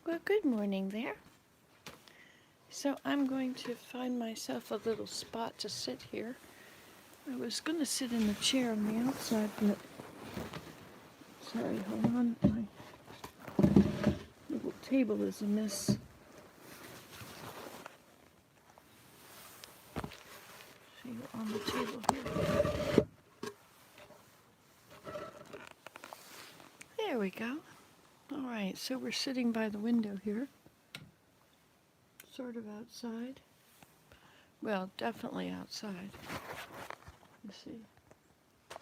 Well, good morning there. So I'm going to find myself a little spot to sit here. I was going to sit in the chair on the outside, but sorry, hold on. My little table is amiss. See, on the table here. There we go. All right, so we're sitting by the window here, sort of outside. Well, definitely outside. You see. I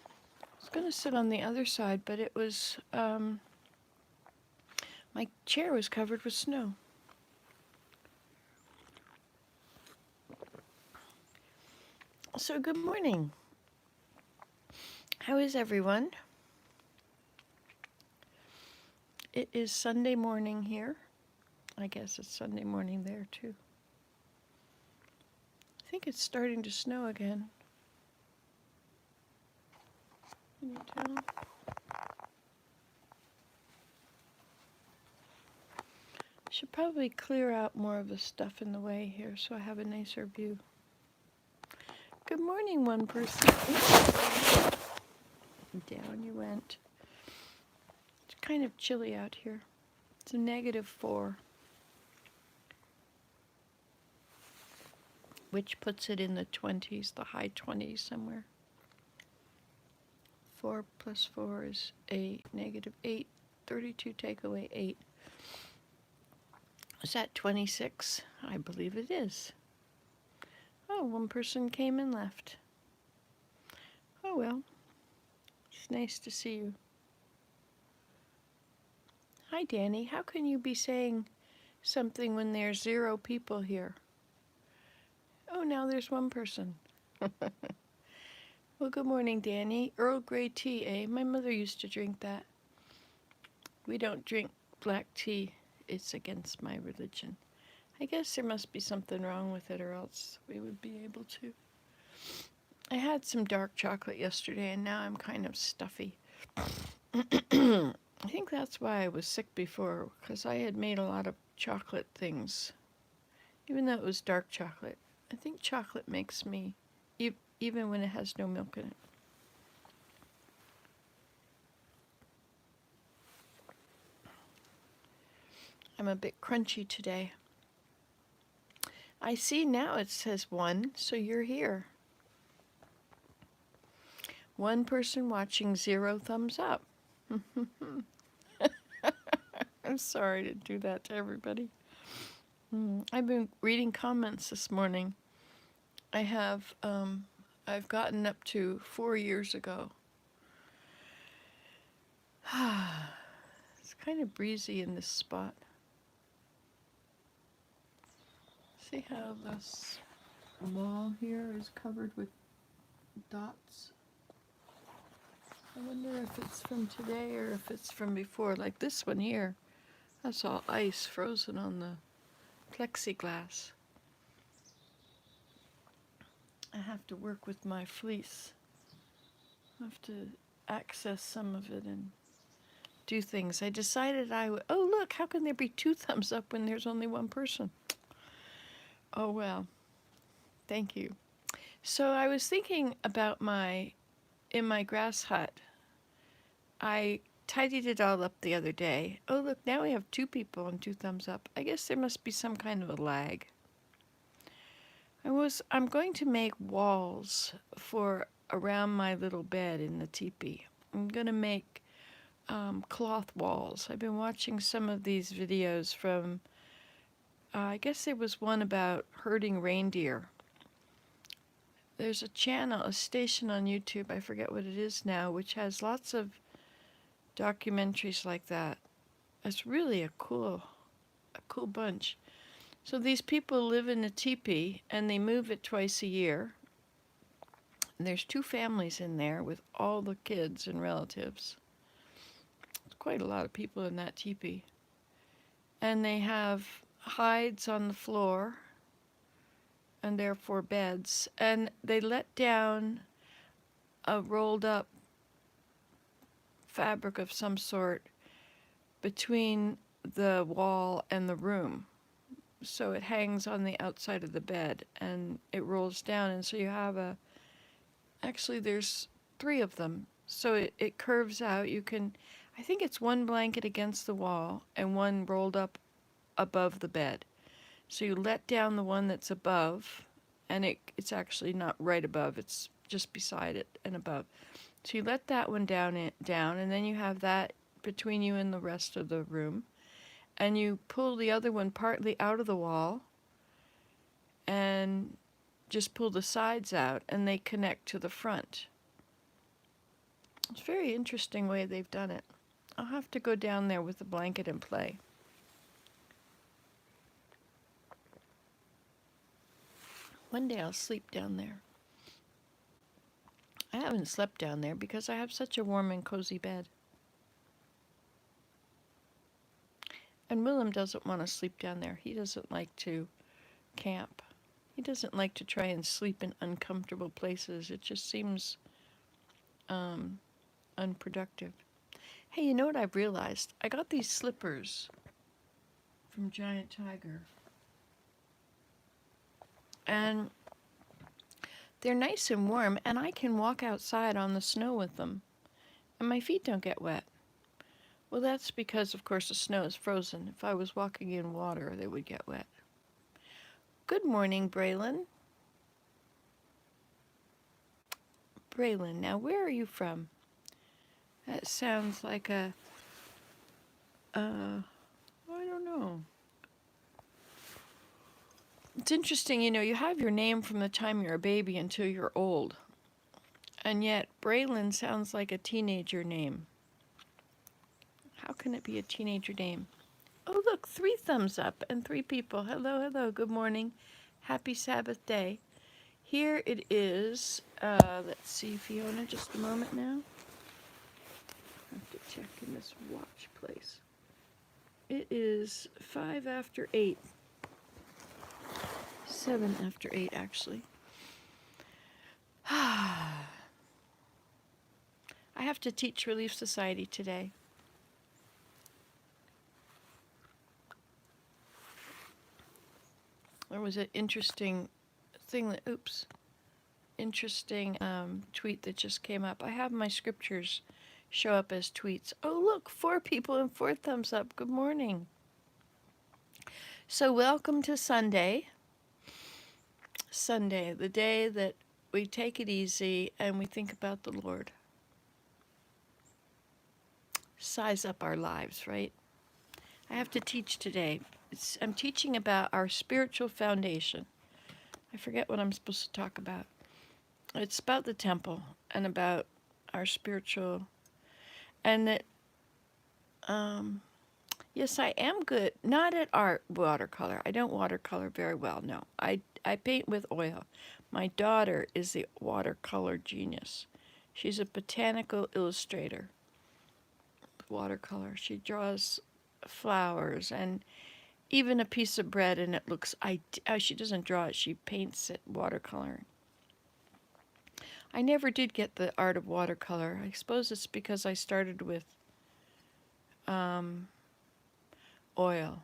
was going to sit on the other side, but it was, my chair was covered with snow. So good morning. How is everyone? It is Sunday morning here. I guess it's Sunday morning there too. I think it's starting to snow again. Can you tell? Should probably clear out more of the stuff in the way here so I have a nicer view. Good morning, one person. Down you went. It's kind of chilly out here. It's a -4, which puts it in the 20s, the high 20s somewhere. 4 plus 4 is a -8. 32 take away 8. Is that 26? I believe it is. Oh, one person came and left. Oh well. It's nice to see you. Hi, Danny. How can you be saying something when there's 0 people here? Oh, now there's one person. Well, good morning, Danny. Earl Grey tea, eh? My mother used to drink that. We don't drink black tea. It's against my religion. I guess there must be something wrong with it or else we would be able to. I had some dark chocolate yesterday and now I'm kind of stuffy. I think that's why I was sick before, because I had made a lot of chocolate things. Even though it was dark chocolate. I think chocolate makes me, even when it has no milk in it. I'm a bit crunchy today. I see now it says 1, so you're here. 1 person watching, 0 thumbs up. I'm sorry to do that to everybody. I've been reading comments this morning. I have, I've gotten up to 4 years ago. It's kind of breezy in this spot. See how this wall here is covered with dots? I wonder if it's from today or if it's from before, like this one here. That's all ice frozen on the plexiglass. I have to work with my fleece. I have to access some of it and do things. I decided I would, oh look, how can there be 2 thumbs up when there's only 1 person? Oh well, thank you. So I was thinking about in my grass hut, I tidied it all up the other day. Oh look, now we have 2 people and 2 thumbs up. I guess there must be some kind of a lag. I'm going to make walls for around my little bed in the teepee. I'm going to make cloth walls. I've been watching some of these videos from, I guess there was one about herding reindeer. There's a channel, a station on YouTube, I forget what it is now, which has lots of documentaries like that. It's really a cool bunch. So these people live in a teepee and they move it twice a year. And there's 2 families in there with all the kids and relatives. It's quite a lot of people in that teepee. And they have hides on the floor and therefore beds. And they let down a rolled up fabric of some sort between the wall and the room. So it hangs on the outside of the bed and it rolls down. And so you have actually there's three of them. So it curves out. I think it's one blanket against the wall and one rolled up above the bed. So you let down the one that's above, and it's actually not right above, it's just beside it and above. So you let that one down, and then you have that between you and the rest of the room. And you pull the other one partly out of the wall and just pull the sides out, and they connect to the front. It's a very interesting way they've done it. I'll have to go down there with the blanket and play. One day I'll sleep down there. I haven't slept down there because I have such a warm and cozy bed. And Willem doesn't want to sleep down there. He doesn't like to camp. He doesn't like to try and sleep in uncomfortable places. It just seems unproductive. Hey, you know what I've realized? I got these slippers from Giant Tiger. And they're nice and warm, and I can walk outside on the snow with them. And my feet don't get wet. Well, that's because, of course, the snow is frozen. If I was walking in water, they would get wet. Good morning, Braylon. Braylon, now where are you from? That sounds like I don't know. It's interesting, you have your name from the time you're a baby until you're old. And yet, Braylon sounds like a teenager name. How can it be a teenager name? Oh, look, 3 thumbs up and 3 people. Hello, hello, good morning. Happy Sabbath day. Here it is. Let's see, Fiona, just a moment now. I have to check in this watch place. It is 5 after 8. 7 after 8, actually. I have to teach Relief Society today. There was an interesting tweet that just came up. I have my scriptures show up as tweets. Oh, look, 4 people and 4 thumbs up. Good morning. So welcome to Sunday. Sunday, the day that we take it easy and we think about the Lord. Size up our lives, right? I have to teach today. I'm teaching about our spiritual foundation. I forget what I'm supposed to talk about. It's about the temple and about our spiritual, and that, yes, I am good, not at art watercolor. I don't watercolor very well, no. I paint with oil. My daughter is the watercolor genius. She's a botanical illustrator. Watercolor. She draws flowers and even a piece of bread, and it looks, she doesn't draw it, she paints it watercolor. I never did get the art of watercolor. I suppose it's because I started with oil.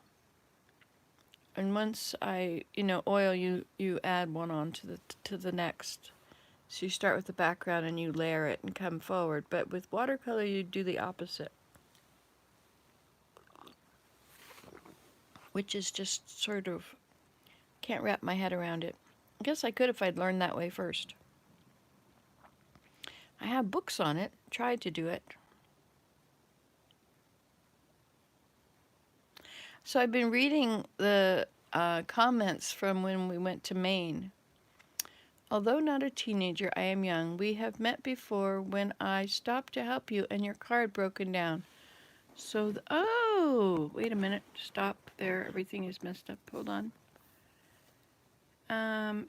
And once oil, you add one on to the next. So you start with the background and you layer it and come forward. But with watercolor, you do the opposite, which is just sort of, can't wrap my head around it. I guess I could if I'd learned that way first. I have books on it, tried to do it. So I've been reading the comments from when we went to Maine. Although not a teenager, I am young. We have met before when I stopped to help you and your car had broken down. So, oh, wait a minute. Stop there. Everything is messed up. Hold on.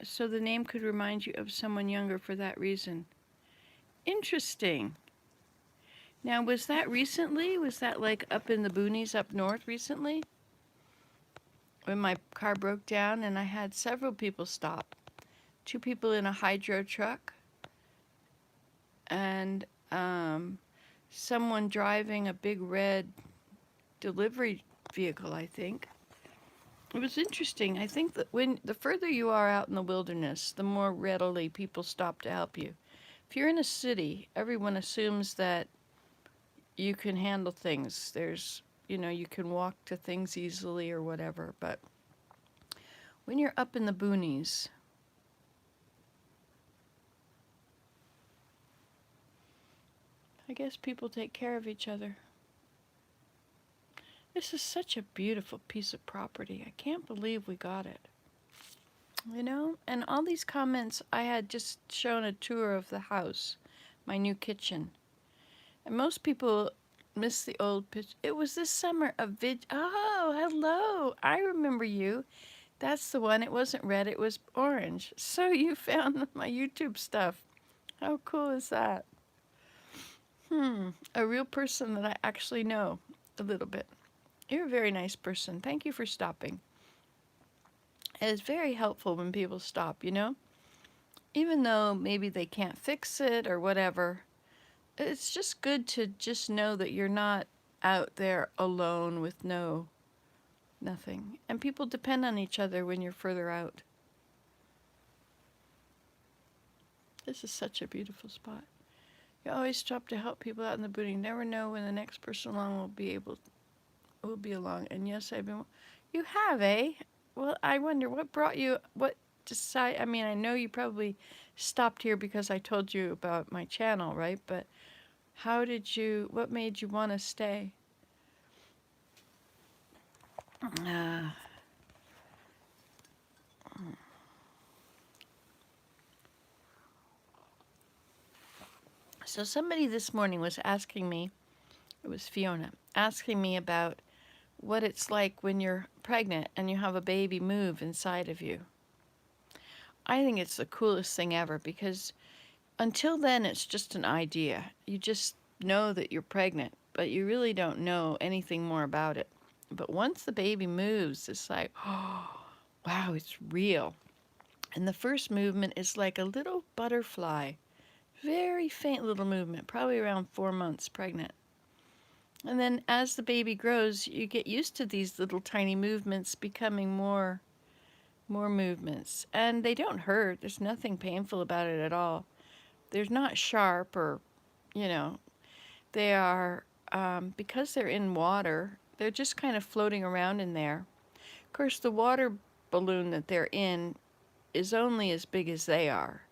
So the name could remind you of someone younger for that reason. Interesting. Now, was that recently? Was that like up in the boonies up north recently? When my car broke down and I had several people stop. 2 people in a hydro truck and someone driving a big red delivery vehicle, I think. It was interesting. I think that when the further you are out in the wilderness, the more readily people stop to help you. If you're in a city, everyone assumes that you can handle things. You can walk to things easily or whatever. But when you're up in the boonies, I guess people take care of each other. This is such a beautiful piece of property. I can't believe we got it. And all these comments, I had just shown a tour of the house, my new kitchen. And most people miss the old pitch. It was this summer Oh, hello. I remember you. That's the one. It wasn't red, it was orange. So you found my YouTube stuff. How cool is that? A real person that I actually know a little bit. You're a very nice person. Thank you for stopping. It's very helpful when people stop, Even though maybe they can't fix it or whatever, it's just good to just know that you're not out there alone with nothing. And people depend on each other when you're further out. This is such a beautiful spot. You always stop to help people out in the boonies. You never know when the next person along will be along. And yes, you have, eh? Well, I wonder what brought you, I mean, I know you probably stopped here because I told you about my channel, right? But what made you want to stay? So somebody this morning was asking me, it was Fiona, asking me about what it's like when you're pregnant and you have a baby move inside of you. I think it's the coolest thing ever because until then it's just an idea. You just know that you're pregnant, but you really don't know anything more about it. But once the baby moves, it's like, oh, wow, it's real. And the first movement is like a little butterfly. Very faint little movement, probably around 4 months pregnant. And then as the baby grows, you get used to these little tiny movements becoming more movements. And they don't hurt. There's nothing painful about it at all. They're not sharp or, they are, because they're in water, they're just kind of floating around in there. Of course, the water balloon that they're in is only as big as they are.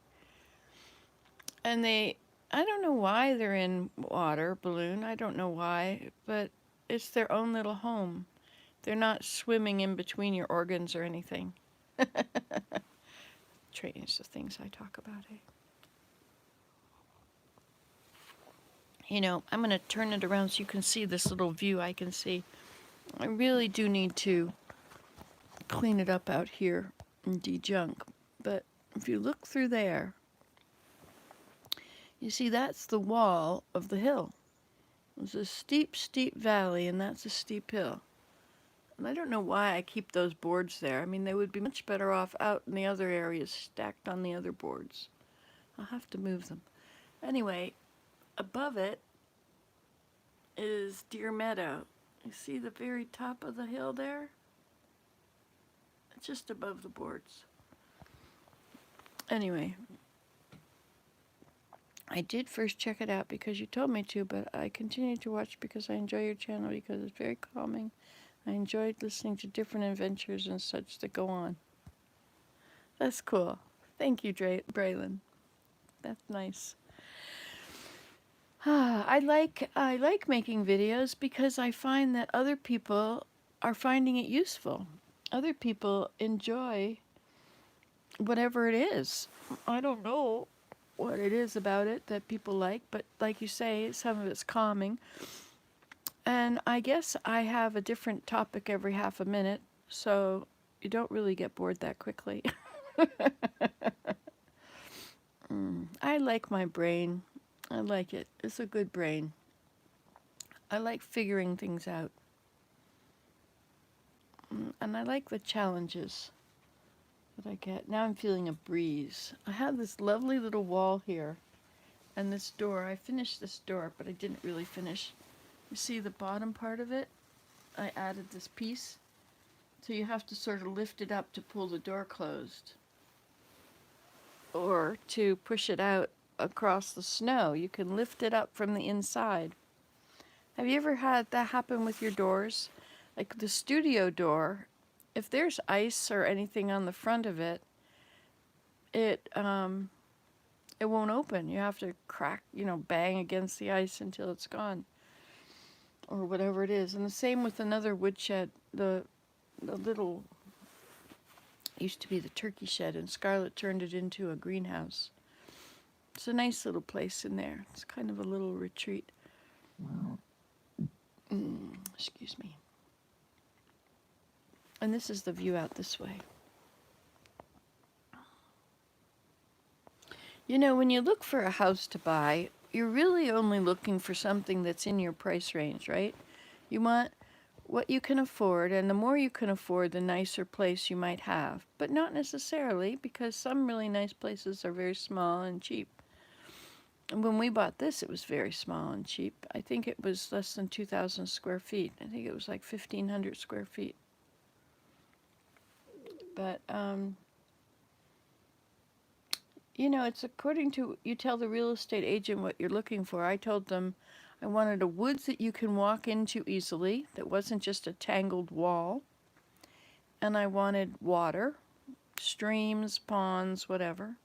And I don't know why they're in water balloon. I don't know why, but it's their own little home. They're not swimming in between your organs or anything. Change the things I talk about, eh? I'm going to turn it around so you can see this little view I can see. I really do need to clean it up out here and de-junk. But if you look through there, you see that's the wall of the hill. There's a steep, steep valley, and that's a steep hill. And I don't know why I keep those boards there. I mean, they would be much better off out in the other areas, stacked on the other boards. I'll have to move them. Anyway, above it is Deer Meadow. You see the very top of the hill there? It's just above the boards. Anyway, I did first check it out because you told me to, but I continue to watch because I enjoy your channel because it's very calming. I enjoyed listening to different adventures and such that go on. That's cool. Thank you, Braylon. That's nice. I like making videos because I find that other people are finding it useful. Other people enjoy whatever it is. I don't know what it is about it that people like, but like you say, some of it's calming. And I guess I have a different topic every half a minute, so you don't really get bored that quickly. I like my brain. I like it. It's a good brain. I like figuring things out. And I like the challenges that I get. Now I'm feeling a breeze. I have this lovely little wall here and this door. I finished this door, but I didn't really finish. You see the bottom part of it? I added this piece. So you have to sort of lift it up to pull the door closed. Or to push it out across the snow. You can lift it up from the inside. Have you ever had that happen with your doors? Like the studio door, if there's ice or anything on the front of it, it won't open. You have to crack, bang against the ice until it's gone, or whatever it is. And the same with another woodshed, the little, used to be the turkey shed, and Scarlett turned it into a greenhouse. It's a nice little place in there. It's kind of a little retreat. Excuse me. And this is the view out this way. When you look for a house to buy, you're really only looking for something that's in your price range, right? You want what you can afford, and the more you can afford, the nicer place you might have. But not necessarily, because some really nice places are very small and cheap. And when we bought this, it was very small and cheap. I think it was less than 2,000 square feet. I think it was like 1,500 square feet. But, it's according to, you tell the real estate agent what you're looking for. I told them I wanted a woods that you can walk into easily, that wasn't just a tangled wall. And I wanted water, streams, ponds, whatever.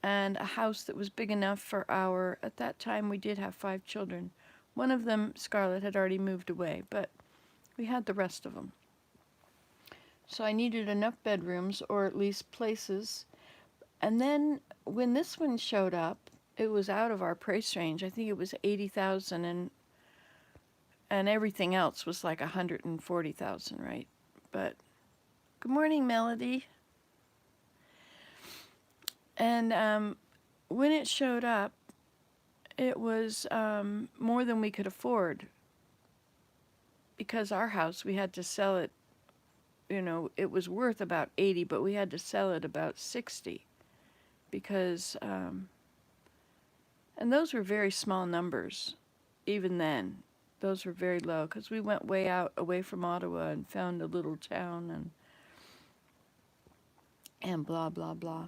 And a house that was big enough for at that time we did have 5 children. One of them, Scarlett, had already moved away, but we had the rest of them. So I needed enough bedrooms, or at least places. And then when this one showed up, it was out of our price range. I think it was 80,000, and everything else was like 140,000, right? But good morning, Melody. And when it showed up, it was more than we could afford. Because our house, we had to sell it, it was worth about 80, but we had to sell it about 60. Because, and those were very small numbers, even then. Those were very low, because we went way out, away from Ottawa, and found a little town, and blah, blah, blah.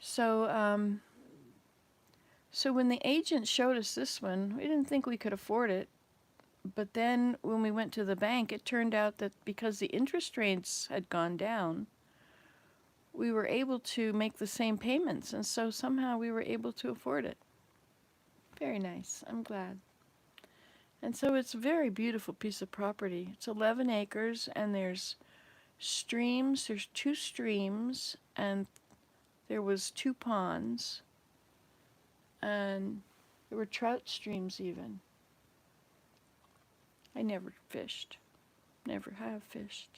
So, so when the agent showed us this one, we didn't think we could afford it. But then when we went to the bank, it turned out that because the interest rates had gone down, we were able to make the same payments, and so somehow we were able to afford it. Very nice. I'm glad. And so it's a very beautiful piece of property. It's 11 acres, and there's streams. There's 2 streams, and there was 2 ponds, and there were trout streams even. I never fished. Never have fished.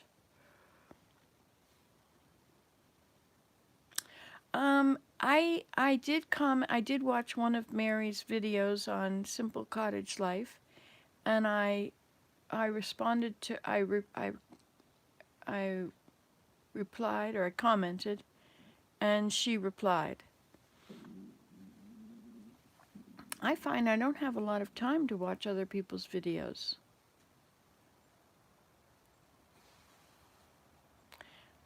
I did watch one of Mary's videos on simple cottage life, and I responded to, I replied, or I commented, and she replied. I find I don't have a lot of time to watch other people's videos.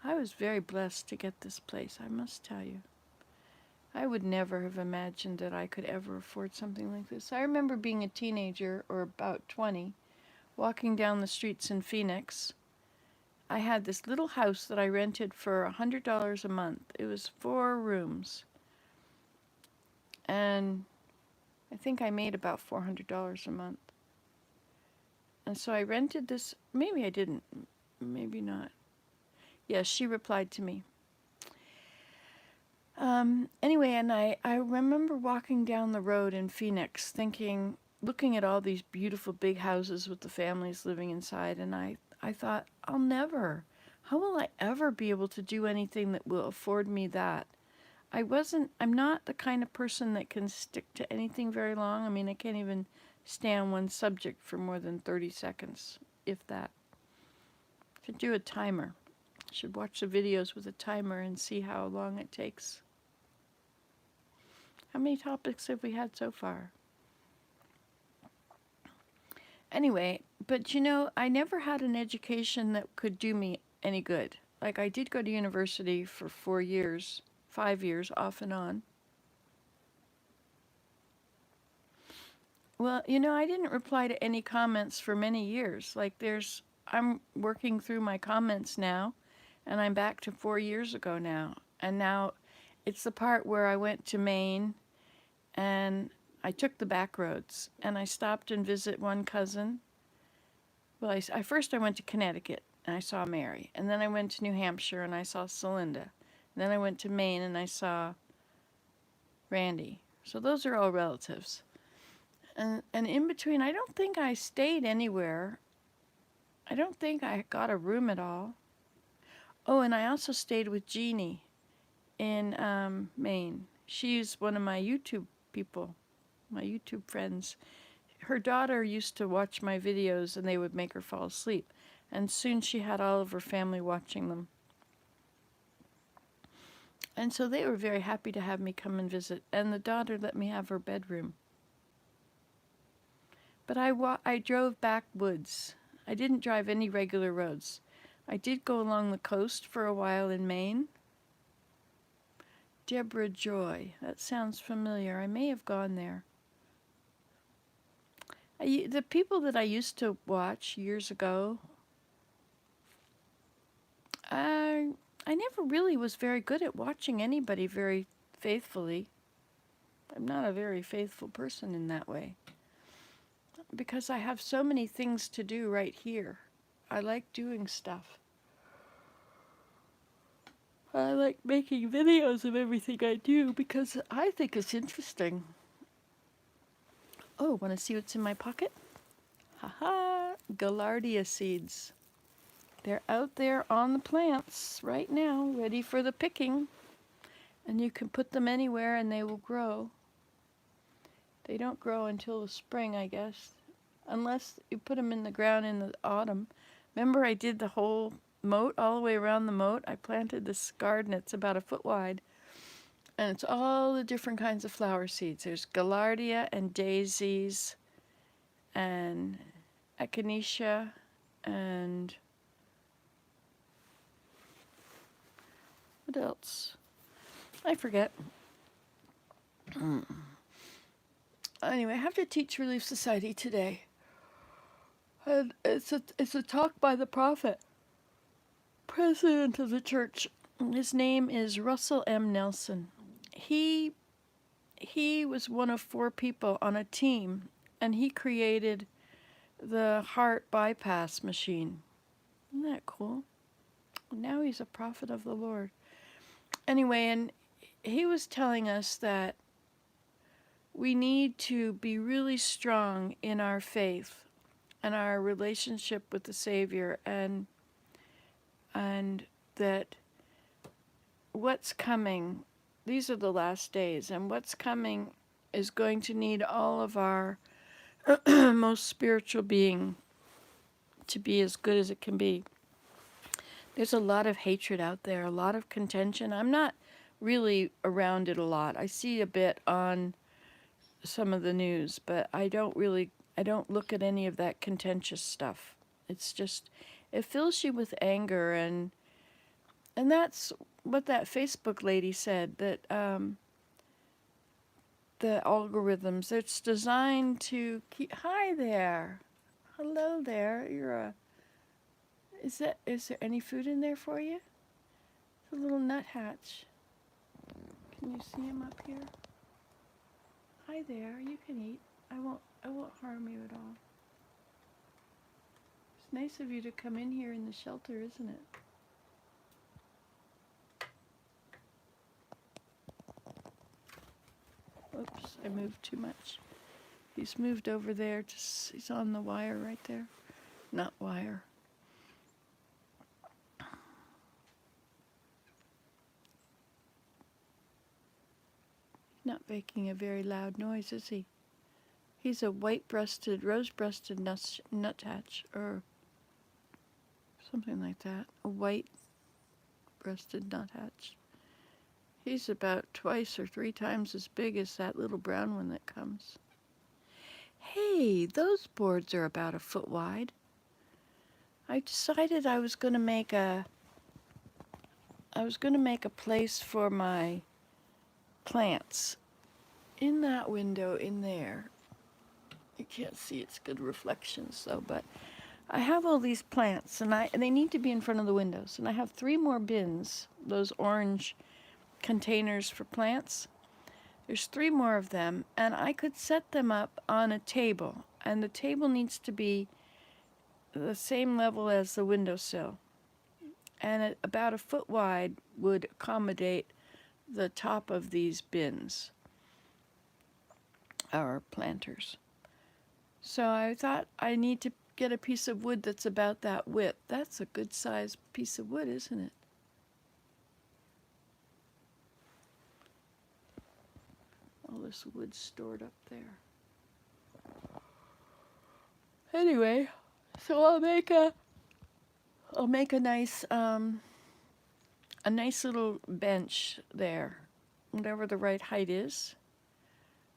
I was very blessed to get this place, I must tell you. I would never have imagined that I could ever afford something like this. I remember being a teenager, or about 20, walking down the streets in Phoenix. I had this little house that I rented for $100 a month. It was 4 rooms. And I think I made about $400 a month. And so I rented this. Maybe I didn't. Maybe not. Yes, she replied to me. Anyway, and I remember walking down the road in Phoenix looking at all these beautiful big houses with the families living inside, and I thought, how will I ever be able to do anything that will afford me that? I'm not the kind of person that can stick to anything very long. I mean, I can't even stay on one subject for more than 30 seconds, if that. I should do a timer. I should watch the videos with a timer and see how long it takes. How many topics have we had so far? Anyway, but you know, I never had an education that could do me any good. Like, I did go to university for 4 years, 5 years off and on. Well, you know, I didn't reply to any comments for many years. I'm working through my comments now, and I'm back to 4 years ago now. And now it's the part where I went to Maine and I took the back roads and I stopped and visit one cousin. Well, first I went to Connecticut and I saw Mary. And then I went to New Hampshire and I saw Celinda. And then I went to Maine and I saw Randy. So those are all relatives. And in between, I don't think I stayed anywhere. I don't think I got a room at all. Oh, and I also stayed with Jeannie in Maine. She's one of my YouTube people, my YouTube friends. Her daughter used to watch my videos and they would make her fall asleep. And soon she had all of her family watching them. And so they were very happy to have me come and visit. And the daughter let me have her bedroom. But I drove backwoods. I didn't drive any regular roads. I did go along the coast for a while in Maine. Deborah Joy. That sounds familiar. I may have gone there. The people that I used to watch years ago, I never really was very good at watching anybody very faithfully. I'm not a very faithful person in that way. Because I have so many things to do right here. I like doing stuff. I like making videos of everything I do because I think it's interesting. Oh, want to see what's in my pocket? Haha, Gaillardia seeds. They're out there on the plants right now, ready for the picking. And you can put them anywhere and they will grow. They don't grow until the spring, I guess. Unless you put them in the ground in the autumn. Remember I did the whole moat, all the way around the moat? I planted this garden, it's about a foot wide. And it's all the different kinds of flower seeds. There's Gaillardia and daisies and echinacea and what else? I forget. Anyway, I have to teach Relief Society today. And it's a talk by the prophet, president of the church. His name is Russell M. Nelson. He was one of 4 people on a team, and he created the heart bypass machine. Isn't that cool? Now he's a prophet of the Lord. Anyway, and he was telling us that we need to be really strong in our faith and our relationship with the Savior, and that what's coming, these are the last days, and what's coming is going to need all of our most spiritual being to be as good as it can be. There's a lot of hatred out there, a lot of contention. I'm not really around it a lot. I see a bit on some of the news, but I don't look at any of that contentious stuff. It's just, it fills you with anger, and that's what that Facebook lady said, that the algorithms, it's designed to keep, hi there, hello there, is there any food in there for you? It's a little nuthatch. Can you see him up here? Hi there, you can eat. I won't harm you at all. It's nice of you to come in here in the shelter, isn't it? Oops, I moved too much. He's moved over there, he's on the wire right there. Not wire. Not making a very loud noise, is he? He's a white-breasted, rose-breasted nuthatch, or something like that. A white-breasted nuthatch. He's about 2 or 3 times as big as that little brown one that comes. Hey, those boards are about a foot wide. I decided I was going to make a place for my plants in that window in there. You can't see, it's good reflections though, but I have all these plants and they need to be in front of the windows. And I have 3 more bins, those orange containers for plants. There's 3 more of them, and I could set them up on a table, and the table needs to be the same level as the windowsill, and about a foot wide would accommodate the top of these bins, or planters. So I thought I need to get a piece of wood that's about that width. That's a good sized piece of wood, isn't it? All this wood stored up there. Anyway, so I'll make a nice little bench there, whatever the right height is,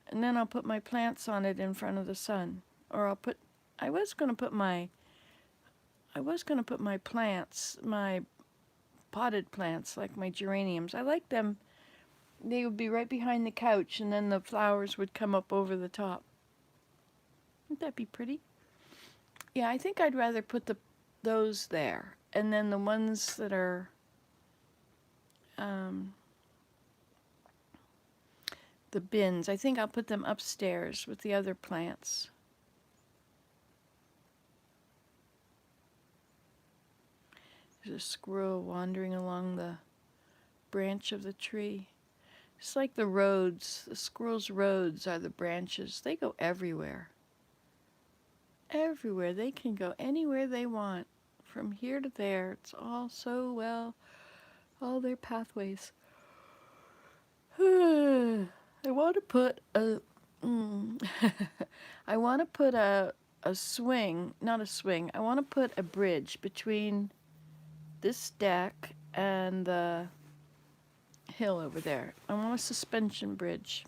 and then I'll put my plants on it in front of the sun. Or I was gonna put my plants, my potted plants, like my geraniums. I like them. They would be right behind the couch, and then the flowers would come up over the top. Wouldn't that be pretty? Yeah, I think I'd rather put those there, and then the ones that are the bins, I think I'll put them upstairs with the other plants. There's a squirrel wandering along the branch of the tree. It's like the roads. The squirrel's roads are the branches. They go everywhere. Everywhere. They can go anywhere they want. From here to there. It's all so well. All their pathways. I want to put a... I want to put a swing. Not a swing. I want to put a bridge between this deck and the hill over there. I want a suspension bridge.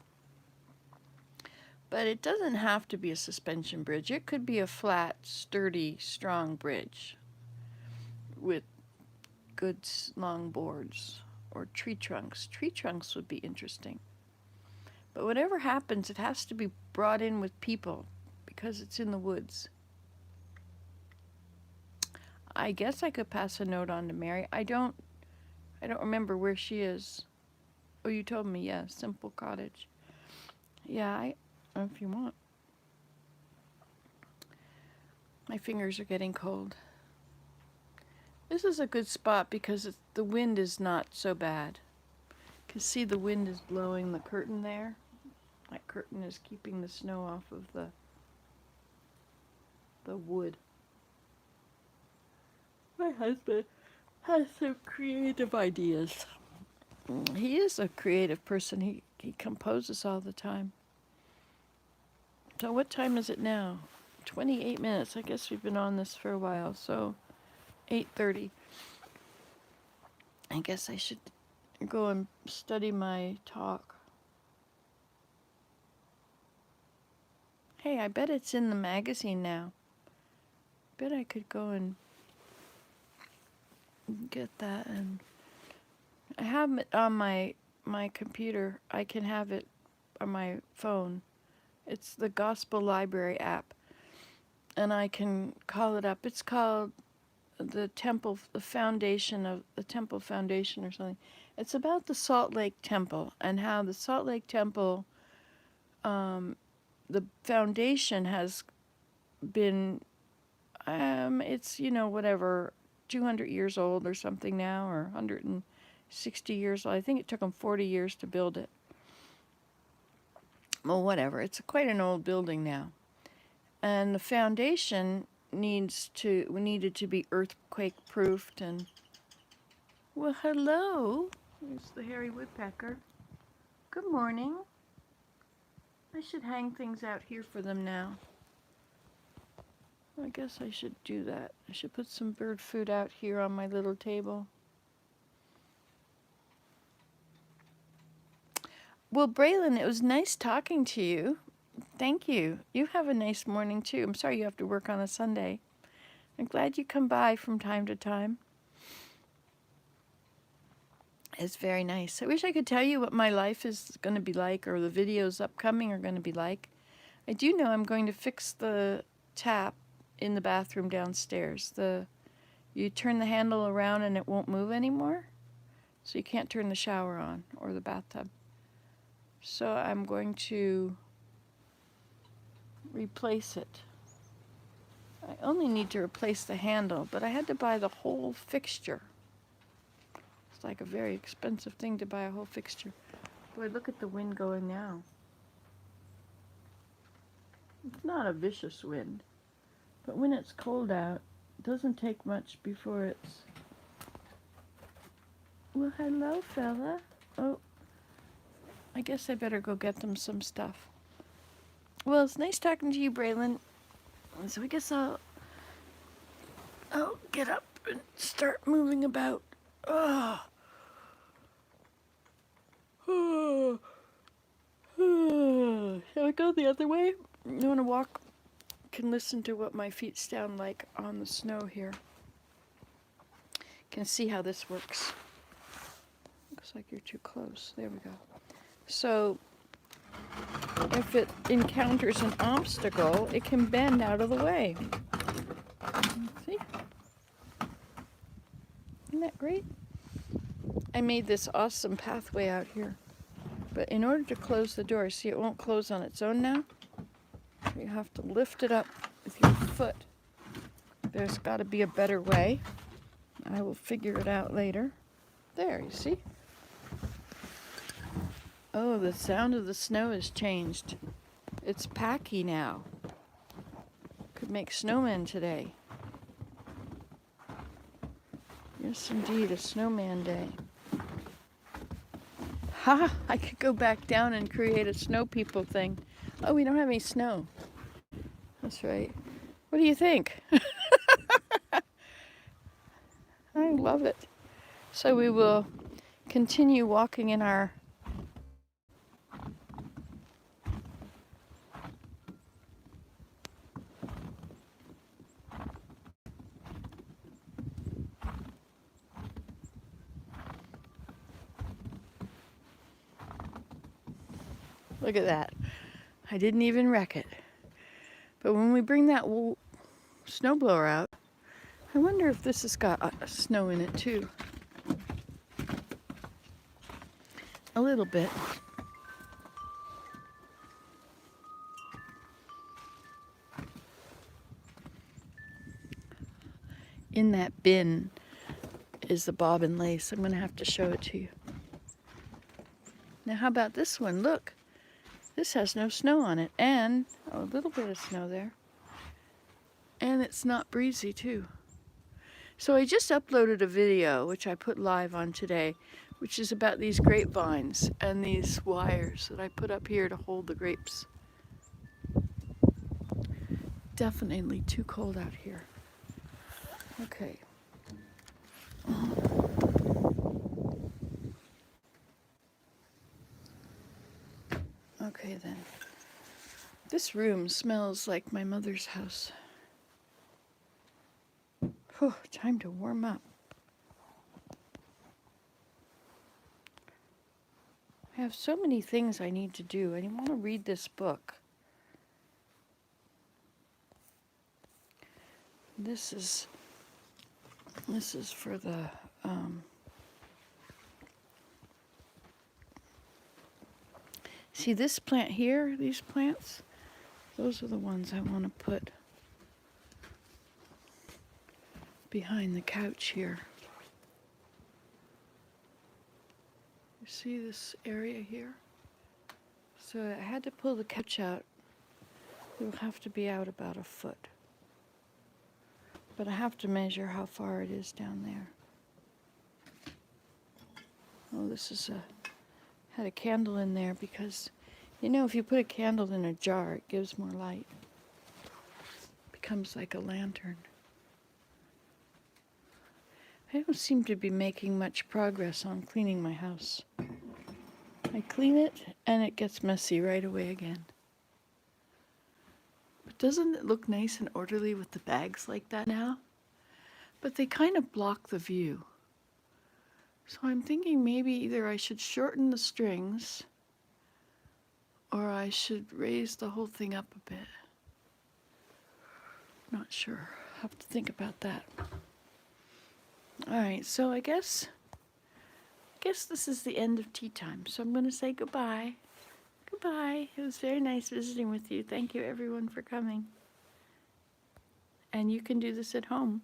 But it doesn't have to be a suspension bridge. It could be a flat, sturdy, strong bridge with good long boards or tree trunks. Tree trunks would be interesting. But whatever happens, it has to be brought in with people because it's in the woods. I guess I could pass a note on to Mary. I don't remember where she is. Oh, you told me, yeah, Simple Cottage. Yeah, if you want. My fingers are getting cold. This is a good spot because the wind is not so bad. You can see the wind is blowing the curtain there. That curtain is keeping the snow off of the wood. My husband has some creative ideas. He is a creative person. He composes all the time. So what time is it now? 28 minutes. I guess we've been on this for a while. So 8:30. I guess I should go and study my talk. Hey, I bet it's in the magazine now. I bet I could go and get that, and I have it on my computer. I can have it on my phone. It's the Gospel Library app, and I can call it up. It's called the Foundation or something. It's about the Salt Lake Temple and how the Salt Lake Temple, the foundation has been, it's, whatever, 200 years old or something now, or 160 years old. I think it took them 40 years to build it. Well, whatever. It's quite an old building now. And the foundation needed to be earthquake proofed, and well, hello. There's the hairy woodpecker. Good morning. I should hang things out here for them now. I guess I should do that. I should put some bird food out here on my little table. Well, Braylon, it was nice talking to you. Thank you. You have a nice morning too. I'm sorry you have to work on a Sunday. I'm glad you come by from time to time. It's very nice. I wish I could tell you what my life is going to be like, or the videos upcoming are going to be like. I do know I'm going to fix the tap in the bathroom downstairs. You turn the handle around and it won't move anymore, so you can't turn the shower on or the bathtub. So I'm going to replace it. I only need to replace the handle, but I had to buy the whole fixture. It's like a very expensive thing to buy a whole fixture. Boy, look at the wind going now. It's not a vicious wind, but when it's cold out, it doesn't take much before it's... Well, hello, fella. Oh, I guess I better go get them some stuff. Well, it's nice talking to you, Braylon. So I guess I'll get up and start moving about. Oh. Oh. Oh. Shall I go the other way? You want to walk? Can listen to what my feet sound like on the snow here. Can see how this works. Looks like you're too close. There we go. So if it encounters an obstacle, it can bend out of the way. See? Isn't that great? I made this awesome pathway out here. But in order to close the door, see, it won't close on its own now. You have to lift it up with your foot. There's got to be a better way. I will figure it out later. There, you see? Oh, the sound of the snow has changed. It's packy now. Could make snowmen today. Yes, indeed, a snowman day. Ha! I could go back down and create a snow people thing. Oh, we don't have any snow. That's right. What do you think? I love it. So we will continue walking in our... Look at that. I didn't even wreck it. But when we bring that snowblower out, I wonder if this has got snow in it too. A little bit. In that bin is the bobbin lace. I'm going to have to show it to you. Now how about this one? Look. This has no snow on it, and a little bit of snow there. And it's not breezy too. So I just uploaded a video, which I put live on today, which is about these grapevines and these wires that I put up here to hold the grapes. Definitely too cold out here. Okay. Okay then. This room smells like my mother's house. Whew, time to warm up. I have so many things I need to do. I want to read this book. This is for the see this plant here, these plants, those are the ones I want to put behind the couch here. You see this area here? So I had to pull the couch out. It will have to be out about a foot. But I have to measure how far it is down there. Oh, this is had a candle in there because, you know, if you put a candle in a jar, it gives more light. It becomes like a lantern. I don't seem to be making much progress on cleaning my house. I clean it and it gets messy right away again. Doesn't it look nice and orderly with the bags like that now? But they kind of block the view. So I'm thinking maybe either I should shorten the strings or I should raise the whole thing up a bit. Not sure. Have to think about that. All right, so I guess this is the end of tea time. So I'm going to say goodbye. Goodbye. It was very nice visiting with you. Thank you everyone for coming. And you can do this at home.